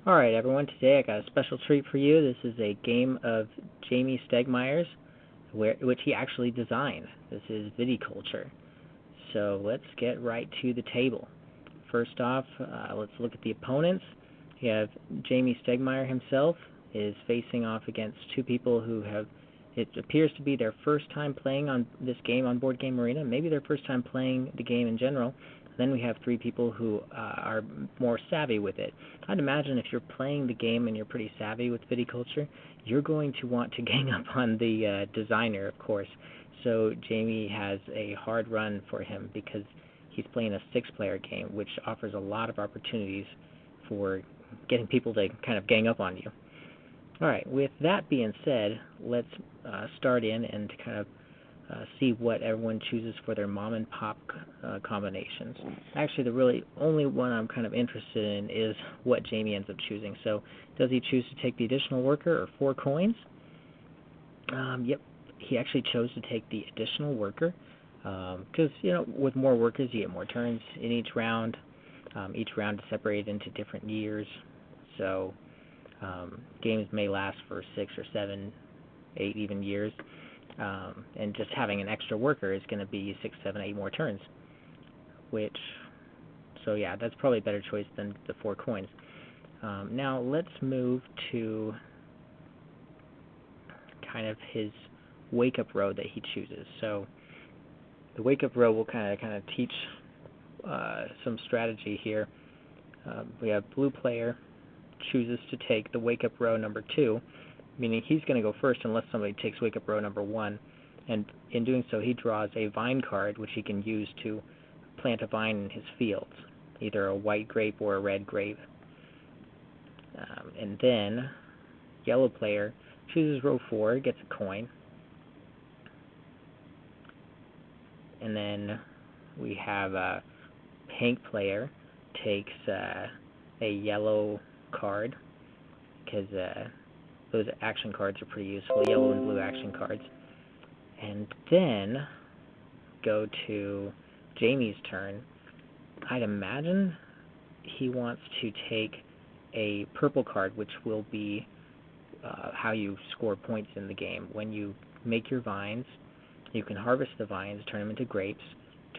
Alright everyone, today I got a special treat for you. This is a game of Jamey Stegmaier's, which he actually designed. This is Viticulture. So let's get right to the table. First off, let's look at the opponents. You have Jamey Stegmaier himself is facing off against two people who have, it appears to be their first time playing on this game on Board Game Arena, maybe their first time playing the game in general. Then we have three people who are more savvy with it. I'd imagine if you're playing the game and you're pretty savvy with Viticulture, you're going to want to gang up on the designer, of course. So Jamey has a hard run for him because he's playing a six-player game, which offers a lot of opportunities for getting people to kind of gang up on you. Alright, with that being said, let's start in and kind of see what everyone chooses for their mom and pop combinations. Actually, the really only one I'm kind of interested in is what Jamey ends up choosing. So, does he choose to take the additional worker or 4 coins? Yep, he actually chose to take the additional worker because, you know, with more workers you get more turns in each round. Each round is separated into different years, so games may last for 6 or 7, 8 even years. And just having an extra worker is going to be 6, 7, 8 more turns. So yeah, that's probably a better choice than the 4 coins. Now let's move to kind of his wake-up row that he chooses. So the wake-up row will kind of teach some strategy here. We have blue player chooses to take the wake-up row number 2, meaning he's going to go first unless somebody takes wake-up row number 1. And in doing so, he draws a vine card, which he can use to plant a vine in his fields, either a white grape or a red grape. And then, yellow player chooses row 4, gets a coin. And then we have a pink player takes a yellow card, because those action cards are pretty useful, yellow and blue action cards. And then go to Jamey's turn. I'd imagine he wants to take a purple card, which will be how you score points in the game. When you make your vines, you can harvest the vines, turn them into grapes,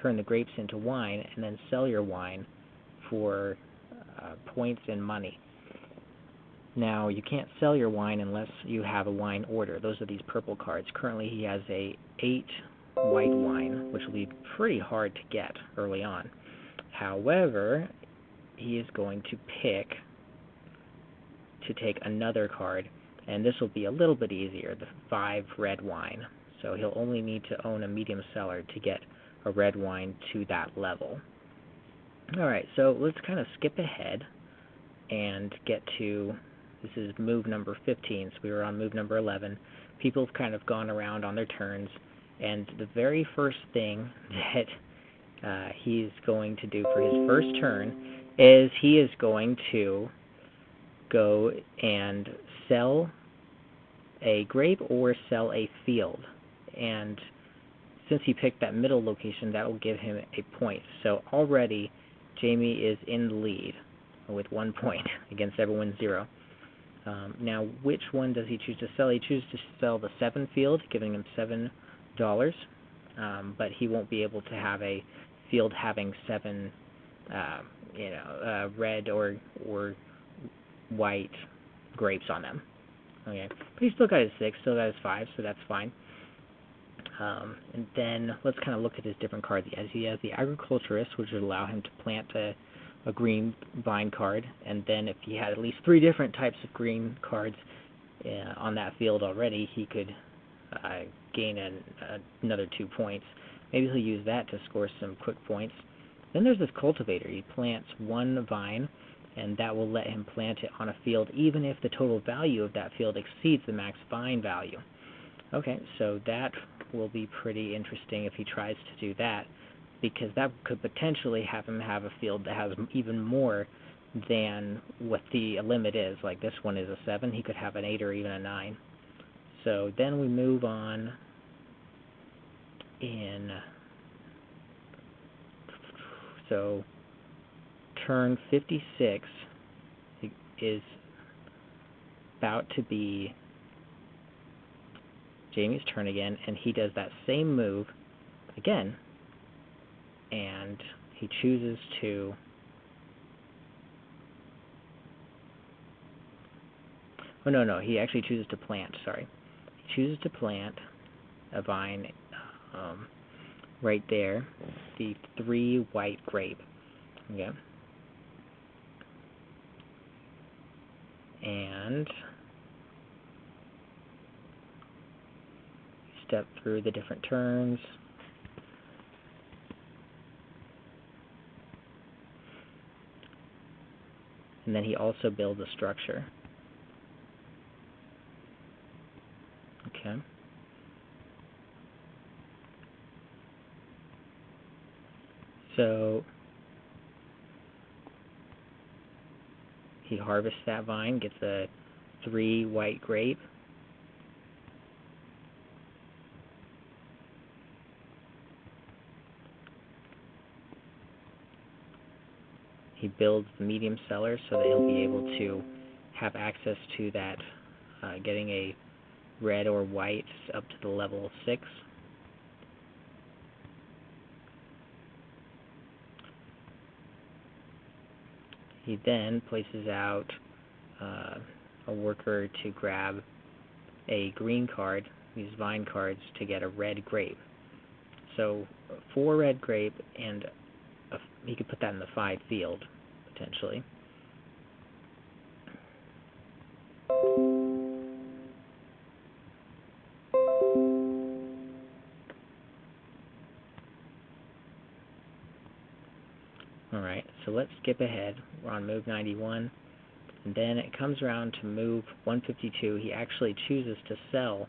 turn the grapes into wine, and then sell your wine for points and money. Now, you can't sell your wine unless you have a wine order. Those are these purple cards. Currently, he has a 8 white wine, which will be pretty hard to get early on. However, he is going to pick to take another card, and this will be a little bit easier, the 5 red wine. So he'll only need to own a medium cellar to get a red wine to that level. Alright, so let's kind of skip ahead and get to, this is move number 15, so we were on move number 11. People have kind of gone around on their turns, and the very first thing that he's going to do for his first turn is he is going to go and sell a grape or sell a field. And since he picked that middle location, that will give him a point. So already Jamey is in the lead with 1 point against everyone's 0. Now, which one does he choose to sell? He chooses to sell the 7 field, giving him $7, but he won't be able to have a field having 7, red or white grapes on them. Okay, but he's still got his 6, still got his 5, so that's fine. And then let's kind of look at his different cards. He has the agriculturist, which would allow him to plant a green vine card, and then if he had at least 3 different types of green cards on that field already, he could gain another 2 points. Maybe he'll use that to score some quick points. Then there's this cultivator. He plants 1 vine, and that will let him plant it on a field even if the total value of that field exceeds the max vine value. Okay, so that will be pretty interesting if he tries to do that, because that could potentially have him have a field that has even more than what the limit is. Like this one is a 7, he could have an 8 or even a 9. So then we move on in, so turn 56, is about to be Jamey's turn again, and he does that same move again, and he chooses to he actually chooses to plant, sorry. He chooses to plant a vine right there, the 3 white grape. Okay. And step through the different turns. And then he also builds a structure. Okay. So he harvests that vine, gets a 3 white grape. He builds the medium cellar so that he'll be able to have access to that, getting a red or white up to the level 6. He then places out a worker to grab a green card, these vine cards, to get a red grape. So 4 red grape, and he could put that in the 5 field, potentially. Alright, so let's skip ahead. We're on move 91. And then it comes around to move 152. He actually chooses to sell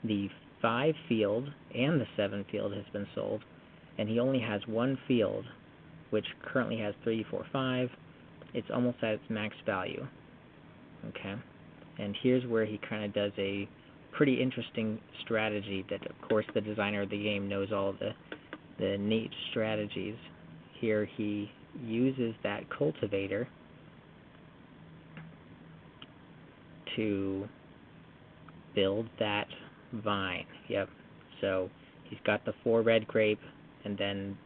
the 5 field, and the 7 field has been sold. And he only has 1 field, which currently has 3, 4, 5. It's almost at its max value. Okay? And here's where he kind of does a pretty interesting strategy that, of course, the designer of the game knows all of the neat strategies. Here he uses that cultivator to build that vine. Yep. So he's got the 4 red grape and then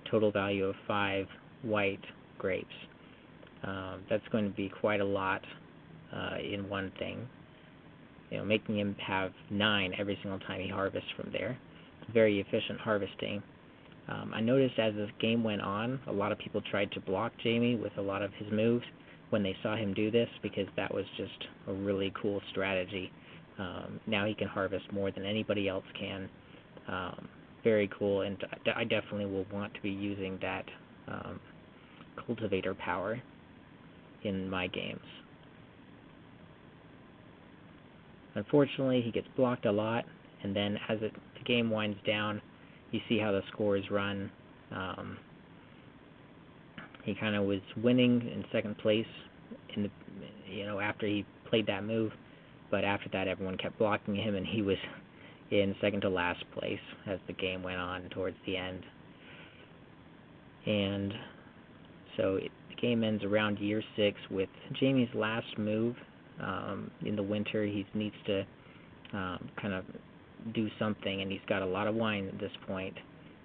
total value of 5 white grapes. That's going to be quite a lot in one thing. You know, making him have 9 every single time he harvests from there. Very efficient harvesting. I noticed as this game went on, a lot of people tried to block Jamey with a lot of his moves when they saw him do this, because that was just a really cool strategy. Now he can harvest more than anybody else can. Very cool, and I definitely will want to be using that cultivator power in my games. Unfortunately, he gets blocked a lot, and then as the game winds down, you see how the scores run. He kind of was winning in second place in the, after he played that move, but after that everyone kept blocking him, and he was in second to last place as the game went on towards the end. And so the game ends around year 6 with Jamey's last move. In the winter, he needs to kind of do something, and he's got a lot of wine at this point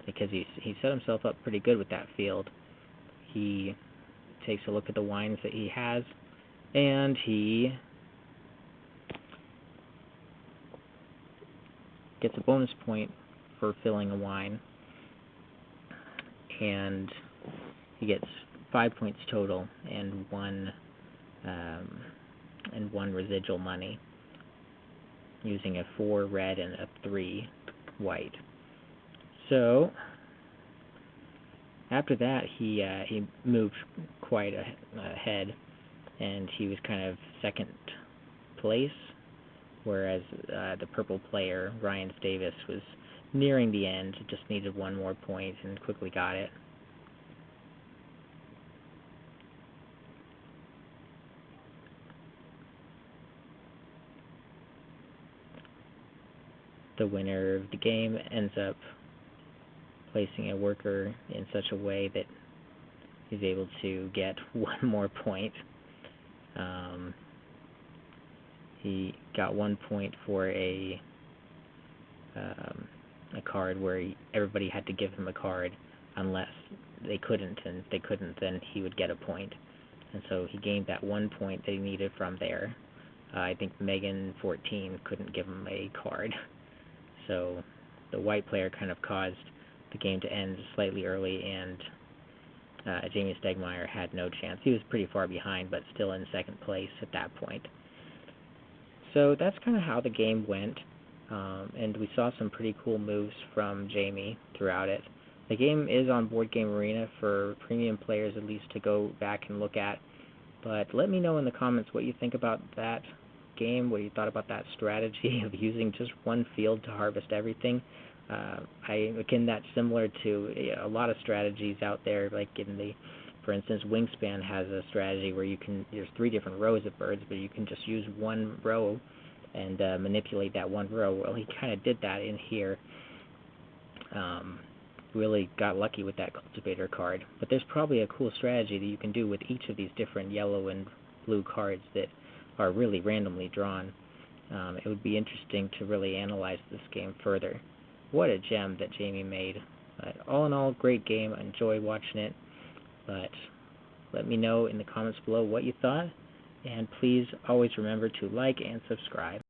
because he set himself up pretty good with that field. He takes a look at the wines that he has, and he gets a bonus point for filling a wine, and he gets 5 points total and one residual money, using a 4 red and a 3 white. So after that, he moved quite ahead, and he was kind of second place, whereas the purple player, Ryan Davis, was nearing the end, just needed 1 more point and quickly got it. The winner of the game ends up placing a worker in such a way that he's able to get 1 more point. he got 1 point for a card where everybody had to give him a card unless they couldn't, and if they couldn't, then he would get a point. And so he gained that 1 point that he needed from there. I think Megan 14 couldn't give him a card. So the white player kind of caused the game to end slightly early, and Jamey Stegmaier had no chance. He was pretty far behind, but still in second place at that point. So that's kind of how the game went, and we saw some pretty cool moves from Jamey throughout it. The game is on Board Game Arena for premium players at least to go back and look at, but let me know in the comments what you think about that game, what you thought about that strategy of using just one field to harvest everything. Again, that's similar to a lot of strategies out there, like for instance, Wingspan has a strategy where there's 3 different rows of birds, but you can just use one row and manipulate that one row. Well, he kind of did that in here. Really got lucky with that cultivator card, but there's probably a cool strategy that you can do with each of these different yellow and blue cards that are really randomly drawn. It would be interesting to really analyze this game further. What a gem that Jamey made. But all in all, great game. I enjoy watching it, but let me know in the comments below what you thought, and please always remember to like and subscribe.